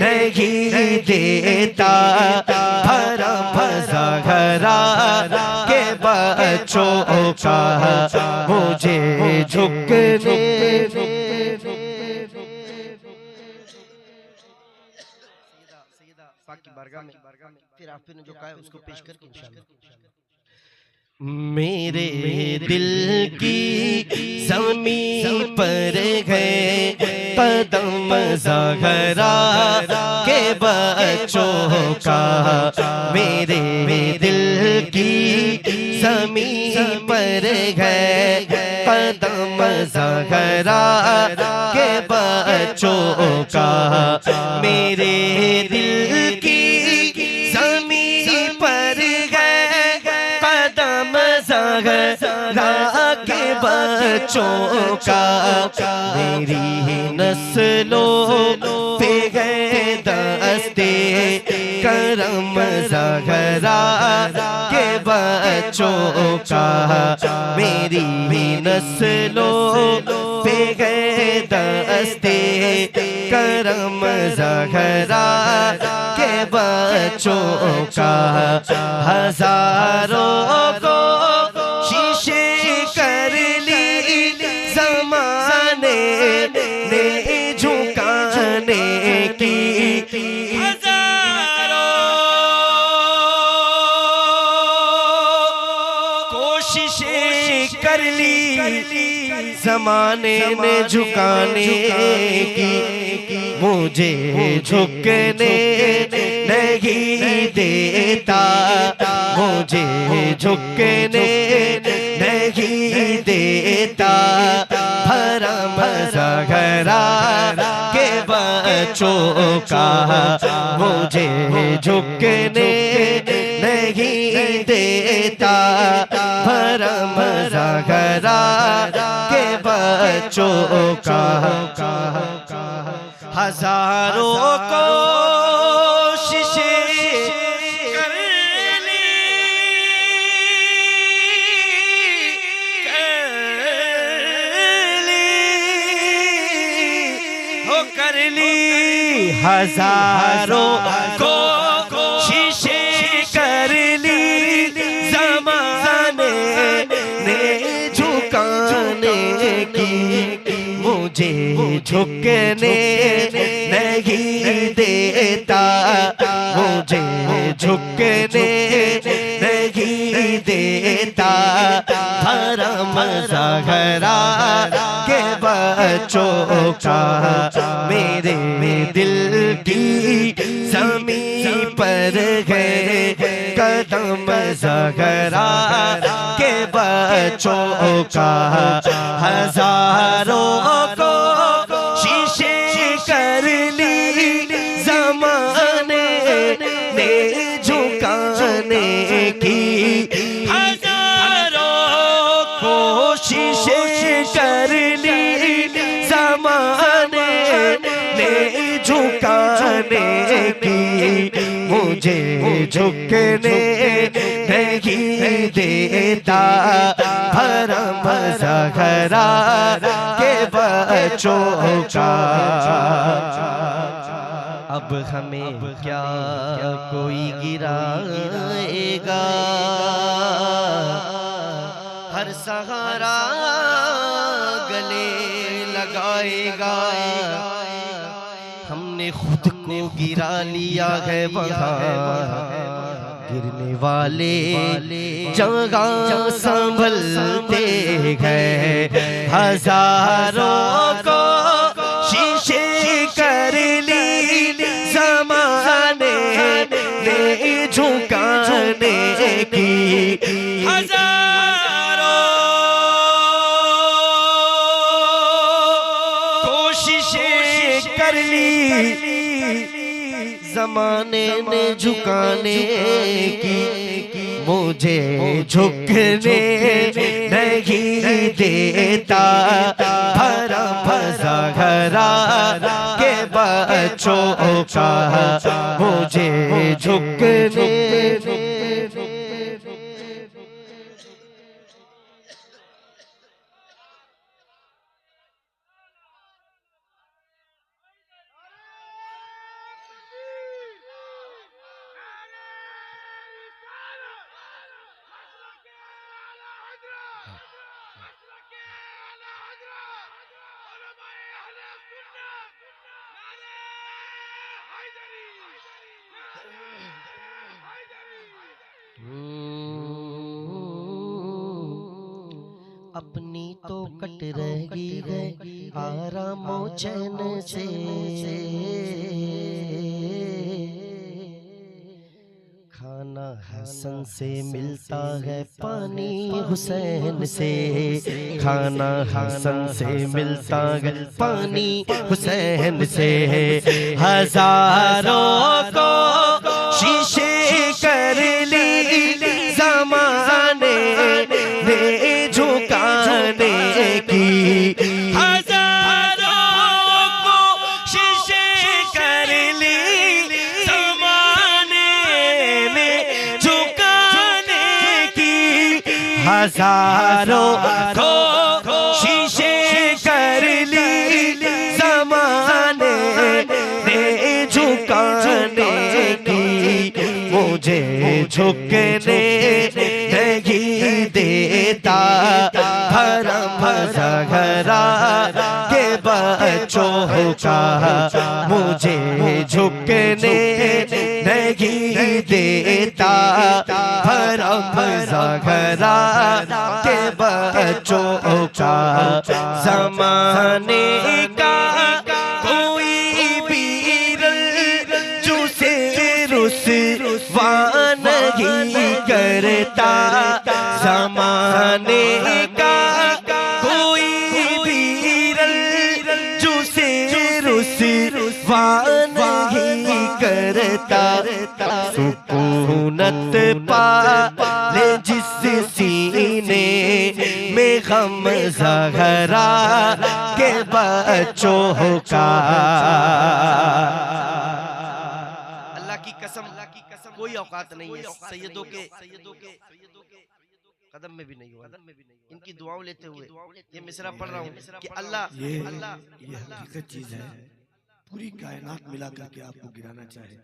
नहीं देता भरम ज़हरा के बच्चों का मुझे झुकने। फिर आपने जो कहा है उसको पेश करके इंशाअल्लाह। मेरे दिल की ज़मीं पर है कदम ज़हरा के बच्चों का। मेरे दिल की ज़मीं पर है कदम ज़हरा के बच्चों का। मेरे दिल की ज़मीं पर है कदम ज़हरा के बच्चों का। मेरी नस्लों पे गए दस्ते करम ज़हरा के बच्चों का। मेरी नस्लों पे गए दस्ते करम ज़हरा के बच्चों का। हजारों को शीशे कर ली ज़माने ने झुकाने की। हजारों कोशिशें कर ली ज़माने ने झुकाने की। मुझे झुकने नहीं देता मुझे झुकने नहीं देता भरम ज़हरा के बच्चों का। मुझे झुकने नहीं देता भरम ज़हरा के बच्चों का। हजारों कोशिशें कर ली हजारों कोशिशें कर ली ज़माने ने झुकाने की। मुझे झुकने नहीं देता मुझे झुकने नहीं देता भरम ज़हरा के बच्चों का। मेरे दिल की ज़मीं पर है कदम ज़हरा के बच्चों का। हजारों को शीशे कर ली ज़माने ने झुकाने की। हजारों कोशिशें कर ली ज़माने ने झुकाने की। मुझे झुकने नहीं देता भरम ज़हरा के बच्चों का। अब हमें क्या कोई गिराएगा हर सहारा गले लगाएगा। हमने खुद को गिरा लिया है वहाँ गिरने वाले जगह संभलते हैं। हजारों को शीशे कर ली ज़माने ने झुकाने की। हजारों कोशिशें कर ली ज़माने ने झुकाने की। मुझे झुकने नहीं देता भरम ज़हरा के बच्चों का। मुझे झुकने कट रही है आराम चैन से, खाना हसन से मिलता है पानी हुसैन से, खाना हसन से मिलता है पानी हुसैन से। हजारों को शीशे कर ली ज़माने ने झुकाने की, हजारों को शीशे कर ली ज़माने ने झुकाने की, हजारों को शीशे कर ली ज़माने ने झुकाने की, मुझे झुकने नहीं देता भरम ज़हरा के बच्चों का, मुझे झुकने नहीं देता भरम ज़हरा के बच्चों का। ज़माने का कोई पीर जुसे रुसवा नहीं करता, ज़माने का कोई पीर जुसे रुसवा नहीं करता। सुकूनत पा ले जिस सीने में गम ज़हरा के बच्चों का। अल्लाह की कसम कोई औकात नहीं है सैयदों के कदम में भी नहीं हुआ। इनकी दुआओं लेते हुए ये मिसरा पढ़ रहा हूँ कि अल्लाह ये हकीकत चीज है, पूरी कायनात मिला करके आपको गिराना चाहे,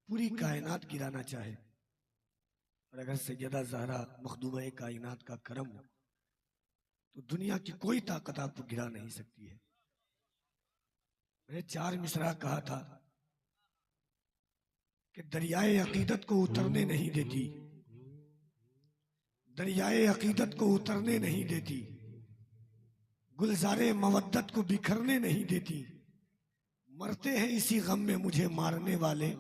पूरी कायनात गिराना चाहे, और अगर सैयदा ज़हरा मखदूमा कायनात का करम हो तो दुनिया की कोई ताकत आपको गिरा नहीं सकती है। मैंने 4 मिसरा कहा था कि दरियाए अकीदत को उतरने नहीं देती, दरियाए अकीदत को उतरने नहीं देती, गुलजारे मवद्दत को बिखरने नहीं देती, मरते हैं इसी गम में मुझे मारने वाले,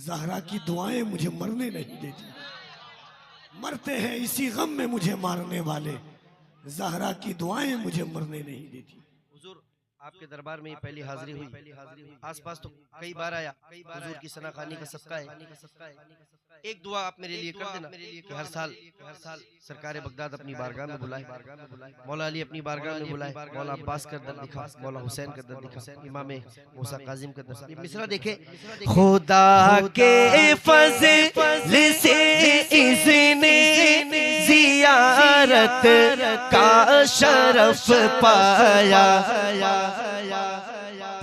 ज़हरा की दुआएं मुझे मरने नहीं देती, मरते हैं इसी गम में मुझे मारने वाले, ज़हरा की दुआएं मुझे मरने नहीं देती। आपके दरबार में ये पहली हाजिरी हुई, आसपास तो कई बार आया, हुजूर की सनाखानी का सबका है। एक दुआ आप मेरे लिए कर देना कि हर साल सरकार बगदाद अपनी बारगाह में बुलाए, मौला अली अपनी बारगाह में बुलाए, मौला अब्बास का दर दिखा, मौला हुसैन का दर दिखा, इमाम मूसा काजिम का दर। ये मिसरा देखे, खुदा के फज़ल से इसने ज़ियारत का शरफ पाया,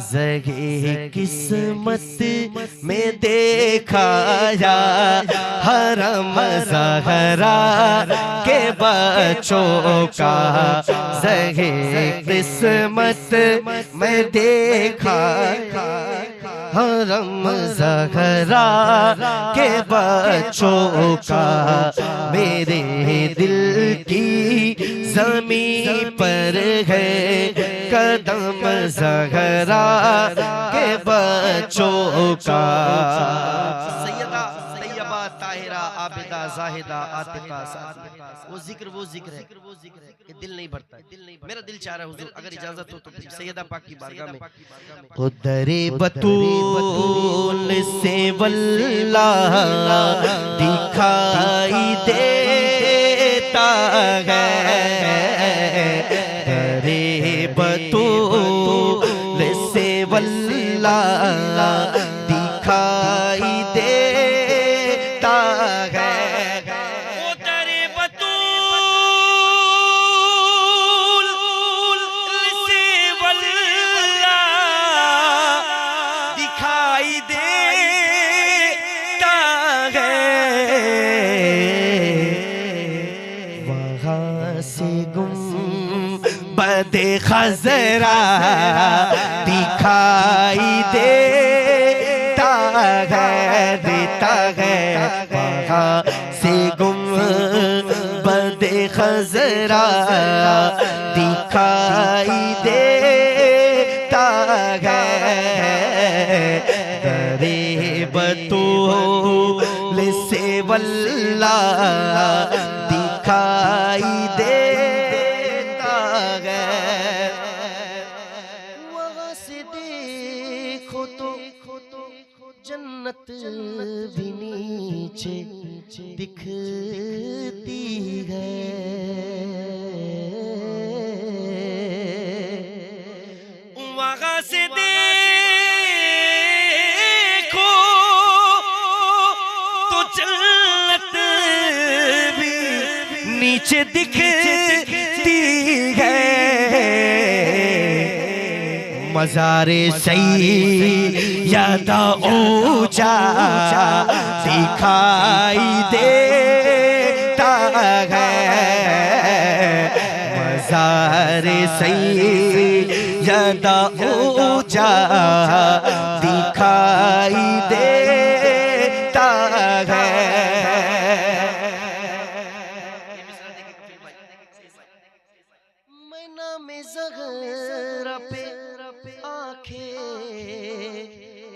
ज़गे किस्मत में देखाया हरम ज़हरा के बच्चों का, ज़गे किस्मत में देखाया हरम ज़हरा के बच्चों का। मेरे दिल की ज़मीं पर है कदम ज़हरा के बच्चों का। सैयदा तैयबा ताहिरा आबिदा जाहिदा आतिका, वो जिक्र है कि दिल नहीं भरता है। मेरा दिल चाह रहा है हुजूर अगर इजाजत हो तो सैयदा पाक की बारगाह में उदरे बतूल से वल्लाह दिखाई देता है, दरे बतूल से वल्लाह दिखाई देता है। बदे खजरा दिखाई देता है, वहाँ से गुम बदे खजरा नजरा दिखाई देता है, दरे बतूल से वल्ला दिखाई देता है। वहाँ से देखो तो जन्नत भी नीचे दिखती है। वहाँ से देखो तो जन्नत भी नीचे दिखती है। मज़ारे सैयदा ऊंचा दिखाई देता है, मज़ारे सैयदा ऊंचा दिखाई देता है। मैं नाम ज़हरा पे आंखें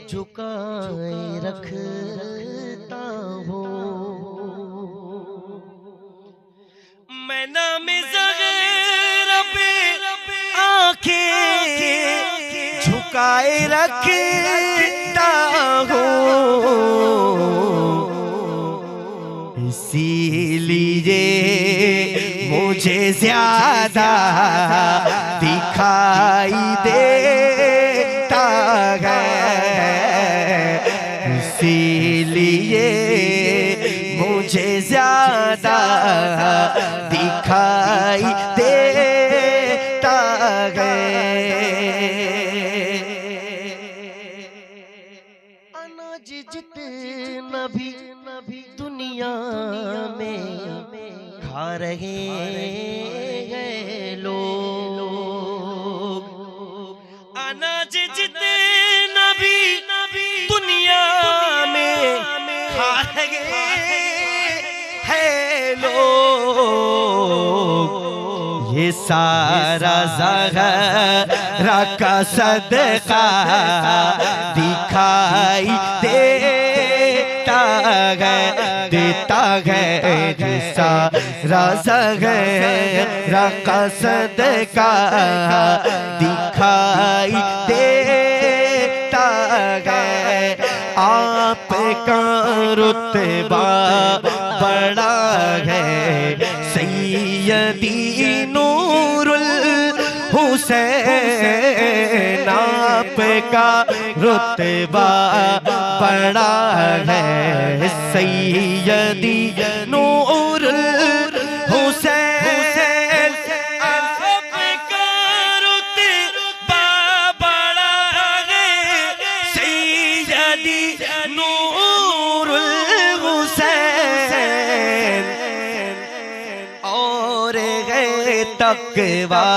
झुकाए रखता हूँ, मैं नाम ज़हरा पे आंखें झुकाए रखता हूँ। इसीलिए मुझे ज्यादा दिखाई देता है, इसीलिए मुझे ज्यादा दिखाई देता है। अनाज जितना भी दुनिया में खा रहे हैं लोग, अनाज जितना भी दुनिया में खा रहे हैं लोग, ये सारा ज़हरा का सदका दिखाई देता है, ये सारा ज़हरा का सदका दिखाई देता है। आपका रुतबा बड़ा है सैयदी नूरुल हुसैन, आपका रुतबा बड़ा है सैयदी नूरुल हुसैन, आपका रुतबा बड़ा है सैयदी नूरुल हुसैन। और है तकवा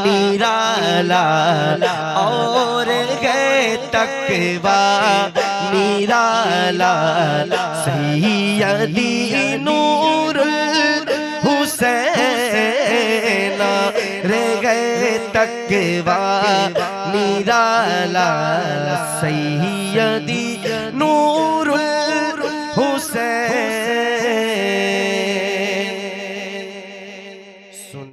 निराला, और है तकवा निराला सैयदी नूरुल हुसैन, रे गए तकवा निराला सैयदी नूर